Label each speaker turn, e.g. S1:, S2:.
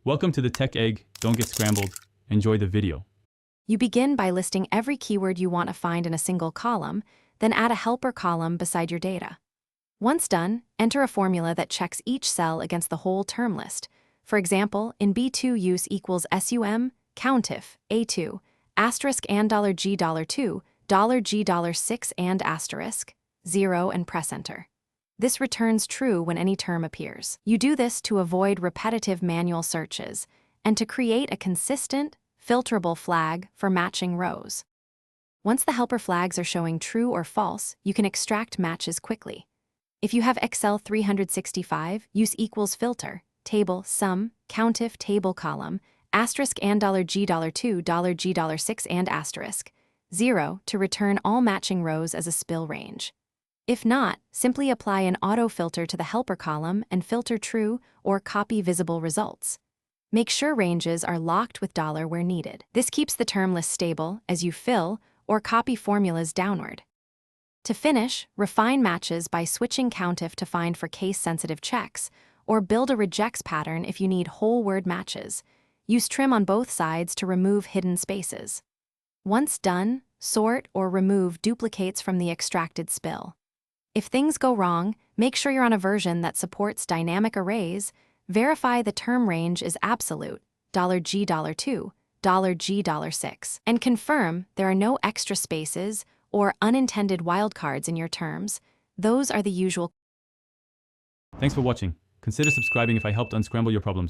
S1: Welcome to the Tech Egg. Don't get scrambled. Enjoy the video.
S2: You begin by listing every keyword you want to find in a single column, then add a helper column beside your data. Once done, enter a formula that checks each cell against the whole term list. For example, in B2 use equals SUM, countif, A2, asterisk and $G $2, $G $6 and asterisk, 0 and press enter. This returns true when any term appears. You do this to avoid repetitive manual searches and to create a consistent, filterable flag for matching rows. Once the helper flags are showing true or false, you can extract matches quickly. If you have Excel 365, use equals filter, table, sum, countif, table column, asterisk and $G $2, $G $6 and asterisk, 0 to return all matching rows as a spill range. If not, simply apply an auto-filter to the helper column and filter true or copy visible results. Make sure ranges are locked with $ where needed. This keeps the term list stable as you fill or copy formulas downward. To finish, refine matches by switching countif to find for case-sensitive checks, or build a rejects pattern if you need whole word matches. Use trim on both sides to remove hidden spaces. Once done, sort or remove duplicates from the extracted spill. If things go wrong, make sure you're on a version that supports dynamic arrays, verify the term range is absolute, $G $2, $G $6, and confirm there are no extra spaces or unintended wildcards in your terms. Those are the usual.
S1: Thanks for watching. Consider subscribing if I helped unscramble your problems.